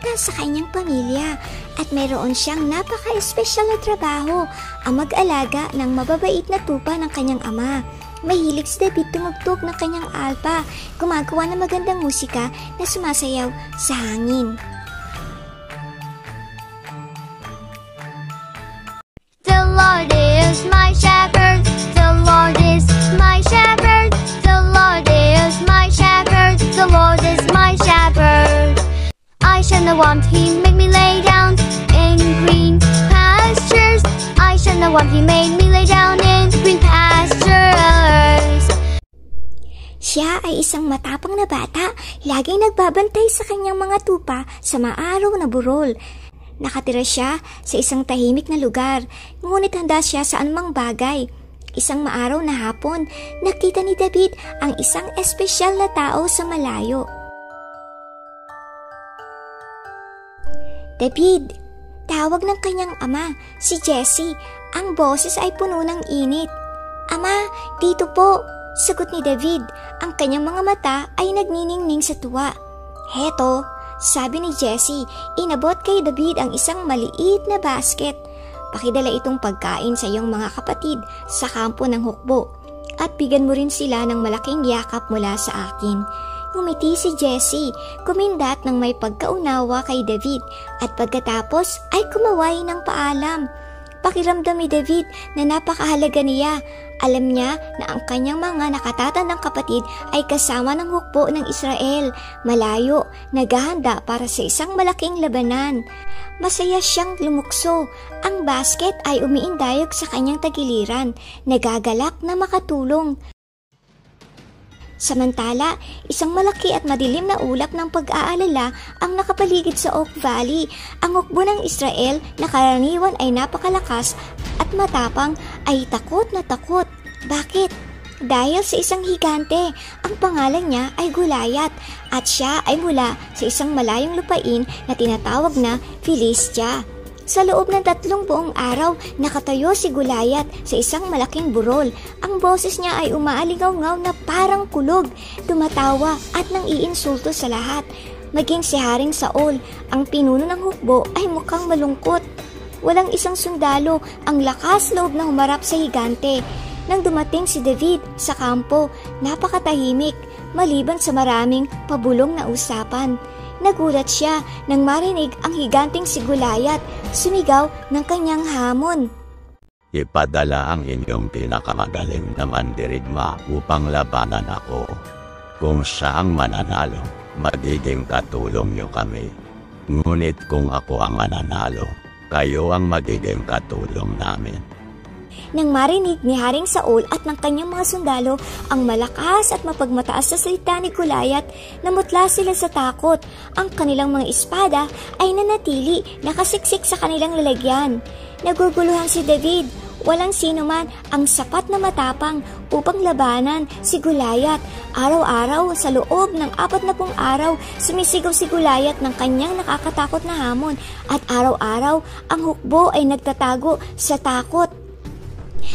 pumunta sa kanyang pamilya at mayroon siyang napaka-espesyal na trabaho, ang mag-alaga ng mababait na tupa ng kanyang ama. Mahilig si David tumugtog ng kanyang alpa, gumagawa ng magandang musika na sumasayaw sa hangin. The Lord is my shepherd, the Lord is my shepherd, the Lord is my shepherd, the Lord is my shepherd. I shall not want, he made me lay down in green pastures. I shall not want, he made me lay down in green pastures. Siya ay isang matapang na bata, laging nagbabantay sa kanyang mga tupa sa maaraw na burol. Nakatira siya sa isang tahimik na lugar, ngunit handa siya sa anumang bagay. Isang maaraw na hapon, nakita ni David ang isang espesyal na tao sa malayo. David, tawag ng kanyang ama, si Jesse. Ang boses ay puno ng init. Ama, dito po, sagot ni David. Ang kanyang mga mata ay nagniningning sa tuwa. Heto, sabi ni Jesse, inabot kay David ang isang maliit na basket. Pakidala itong pagkain sa iyong mga kapatid sa kampo ng hukbo at bigyan mo rin sila ng malaking yakap mula sa akin. Ngumiti si Jesse, kumindat ng may pagkaunawa kay David at pagkatapos ay kumaway ng paalam. Pakiramdam ni David na napakahalaga niya. Alam niya na ang kanyang mga nakatatandang kapatid ay kasama ng hukbo ng Israel, malayo, naghahanda para sa isang malaking labanan. Masaya siyang lumukso. Ang basket ay umiindayog sa kanyang tagiliran, nagagalak na makatulong. Samantala, isang malaki at madilim na ulap ng pag-aalala ang nakapaligid sa Oak Valley. Ang hukbo ng Israel na karaniwan ay napakalakas at matapang ay takot na takot. Bakit? Dahil sa isang higante, ang pangalan niya ay Gulayat at siya ay mula sa isang malayong lupain na tinatawag na Philistia. Sa loob ng 3 buong araw, nakatayo si Gulayat sa isang malaking burol. Ang boses niya ay umaalingaw-ngaw na parang kulog, tumatawa at nang iinsulto sa lahat. Maging si Haring Saul, ang pinuno ng hukbo, ay mukhang malungkot. Walang isang sundalo ang lakas loob na humarap sa higante. Nang dumating si David sa kampo, napakatahimik, maliban sa maraming pabulong na usapan. Nagulat siya nang marinig ang higanting si Gulayat, sumigaw ng kanyang hamon. Ipadala ang inyong pinakamagaling na mandirigma upang labanan ako. Kung siya ang mananalo, magiging katulong niyo kami. Ngunit kung ako ang mananalo, kayo ang magiging katulong namin. Nang marinig ni Haring Saul at ng kanyang mga sundalo ang malakas at mapagmataas na salita ni Gulayat, namutla sila sa takot. Ang kanilang mga espada ay nanatili nakasiksik sa kanilang lalagyan. Naguguluhan si David. Walang sino man ang sapat na matapang upang labanan si Gulayat. Araw-araw sa loob ng 40 araw, sumisigaw si Gulayat ng kanyang nakakatakot na hamon at araw-araw ang hukbo ay nagtatago sa takot.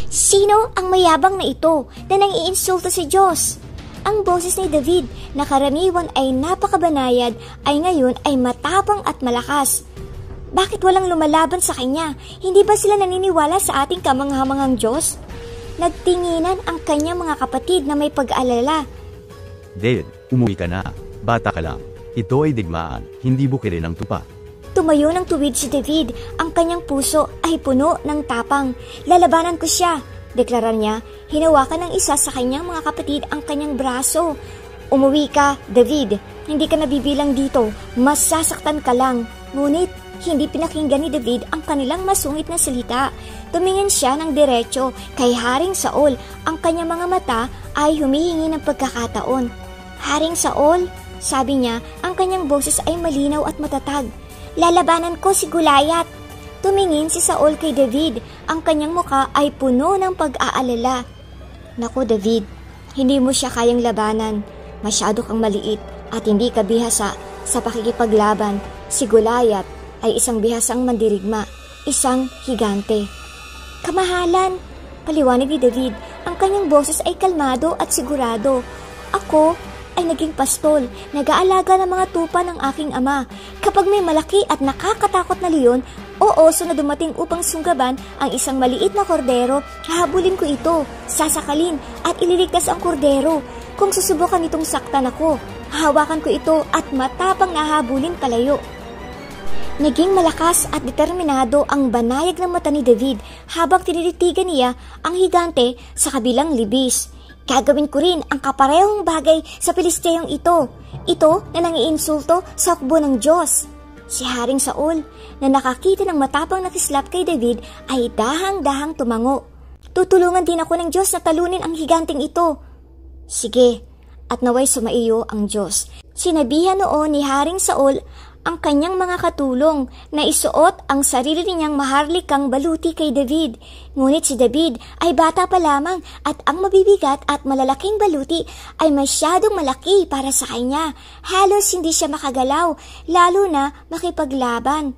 Sino ang mayabang na ito na nang-iinsulto si Diyos? Ang boses ni David na karaniwan ay napakabanayad ay ngayon ay matapang at malakas. Bakit walang lumalaban sa kanya? Hindi ba sila naniniwala sa ating kamanghamanghang Diyos? Nagtinginan ang kanyang mga kapatid na may pag-alala. David, umuwi ka na. Bata ka lang. Ito ay digmaan, hindi bukirin ng tupa. Tumayo ng tuwid si David, ang kanyang puso ay puno ng tapang. Lalabanan ko siya, deklara niya. Hinawakan ng isa sa kanyang mga kapatid ang kanyang braso. Umuwi ka, David. Hindi ka nabibilang dito. Masasaktan ka lang. Ngunit, hindi pinakinggan ni David ang kanilang masungit na salita. Tumingin siya ng diretso kay Haring Saul. Ang kanyang mga mata ay humihingi ng pagkakataon. Haring Saul, sabi niya, ang kanyang boses ay malinaw at matatag. Lalabanan ko si Gulayat. Tumingin si Saul kay David. Ang kanyang muka ay puno ng pag-aalala. Naku David, hindi mo siya kayang labanan. Masyado kang maliit at hindi ka bihasa sa pakikipaglaban. Si Gulayat ay isang bihasang mandirigma, isang higante. Kamahalan, paliwanag ni David. Ang kanyang boses ay kalmado at sigurado. Ako, ay naging pastol, nag-aalaga ng mga tupa ng aking ama. Kapag may malaki at nakakatakot na leon o oso na dumating upang sunggaban ang isang maliit na kordero, hahabulin ko ito, sasakalin at ililigtas ang kordero. Kung susubukan itong saktan ako, hahawakan ko ito at matapang na hahabulin palayo. Naging malakas at determinado ang banayag ng mata ni David habang tinititigan niya ang higante sa kabilang libis. Gagawin ko rin ang kaparehong bagay sa Pilisteyong ito. Ito na nangiinsulto sa hukbo ng Diyos. Si Haring Saul na nakakita ng matapang na kislap kay David ay dahang-dahang tumango. Tutulungan din ako ng Diyos na talunin ang higanting ito. Sige, at naway sumaiyo ang Diyos. Sinabihan noon ni Haring Saul ang kanyang mga katulong na isuot ang sarili niyang maharlikang baluti kay David. Ngunit si David ay bata pa lamang at ang mabibigat at malalaking baluti ay masyadong malaki para sa kanya. Halos hindi siya makagalaw, lalo na makipaglaban.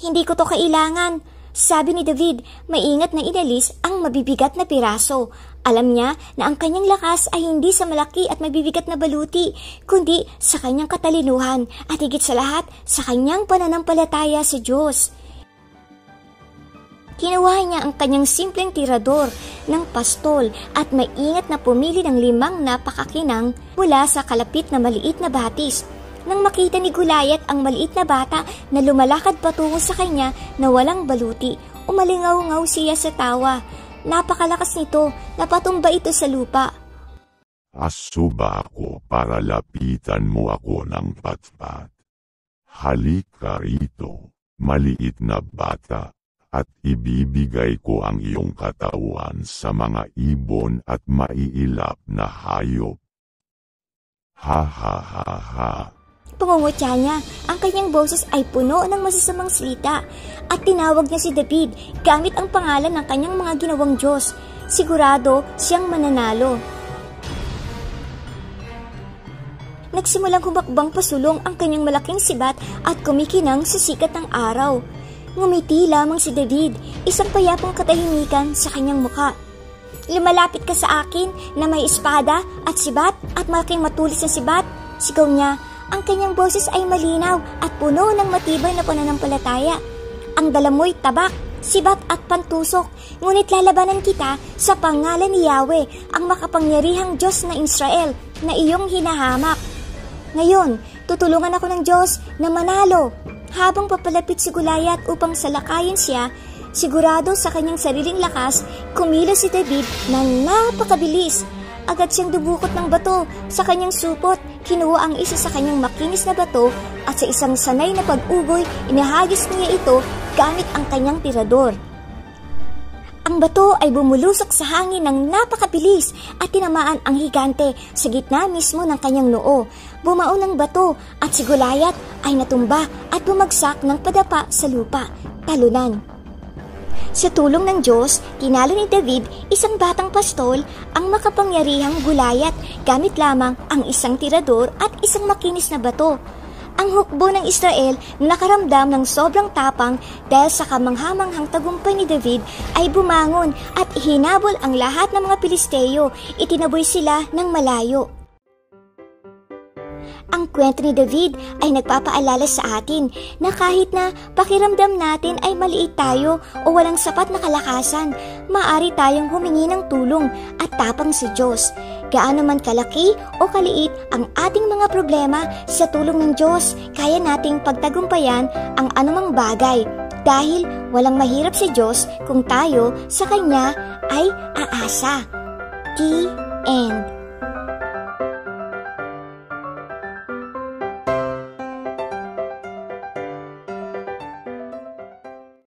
Hindi ko to kailangan, sabi ni David, maingat na inalis ang mabibigat na piraso. Alam niya na ang kanyang lakas ay hindi sa malaki at mabibigat na baluti, kundi sa kanyang katalinuhan at higit sa lahat sa kanyang pananampalataya sa Diyos. Kinuha niya ang kanyang simpleng tirador ng pastol at maingat na pumili ng 5 napakakinang mula sa kalapit na maliit na batis. Nang makita ni Goliath ang maliit na bata na lumalakad patungo sa kanya na walang baluti, umalingaw-ngaw siya sa tawa. Napakalakas nito, napatumba ito sa lupa. Aso ba ako para lapitan mo ako ng patpat? Halika rito, maliit na bata, at ibibigay ko ang iyong katawan sa mga ibon at maiilap na hayop. Ha ha ha ha. Pangungutya niya, ang kanyang boses ay puno ng masasamang salita at tinawag niya si David gamit ang pangalan ng kanyang mga ginawang Diyos. Sigurado siyang mananalo. Nagsimulang humakbang pasulong ang kanyang malaking sibat at kumikinang sa sikat ng araw. Ngumiti lamang si David, isang payapang katahimikan sa kanyang muka. Lumalapit ka sa akin na may espada at sibat at malaking matulis na sibat, sigaw niya. Ang kanyang boses ay malinaw at puno ng matibay na pananampalataya. Ang dala mo'y tabak, sibat at pantusok, ngunit lalabanan kita sa pangalan ni Yahweh, ang makapangyarihang Diyos na Israel na iyong hinahamak. Ngayon, tutulungan ako ng Diyos na manalo. Habang papalapit si Goliath upang salakayin siya, sigurado sa kanyang sariling lakas, kumilos si David na napakabilis. Agad siyang dubukot ng bato sa kanyang supot, kinuha ang isa sa kanyang makinis na bato at sa isang sanay na pag-ugoy, inahagis niya ito gamit ang kanyang tirador. Ang bato ay bumulusok sa hangin ng napakabilis at tinamaan ang higante sa gitna mismo ng kanyang noo. Bumaon ang bato at si Goliath ay natumba at bumagsak ng padapa sa lupa, talunan. Sa tulong ng Diyos, tinalo ni David, isang batang pastol, ang makapangyarihang Goliath gamit lamang ang isang tirador at isang makinis na bato. Ang hukbo ng Israel na nakaramdam ng sobrang tapang dahil sa kamanghamanghang tagumpay ni David ay bumangon at hinabol ang lahat ng mga Pilisteo, itinaboy sila ng malayo. Ang kwento ni David ay nagpapaalala sa atin na kahit na pakiramdam natin ay maliit tayo o walang sapat na kalakasan, maaari tayong humingi ng tulong at tapang sa Diyos. Gaano man kalaki o kaliit ang ating mga problema, sa tulong ng Diyos, kaya nating pagtagumpayan ang anumang bagay dahil walang mahirap sa Diyos kung tayo sa Kanya ay aasa. The end.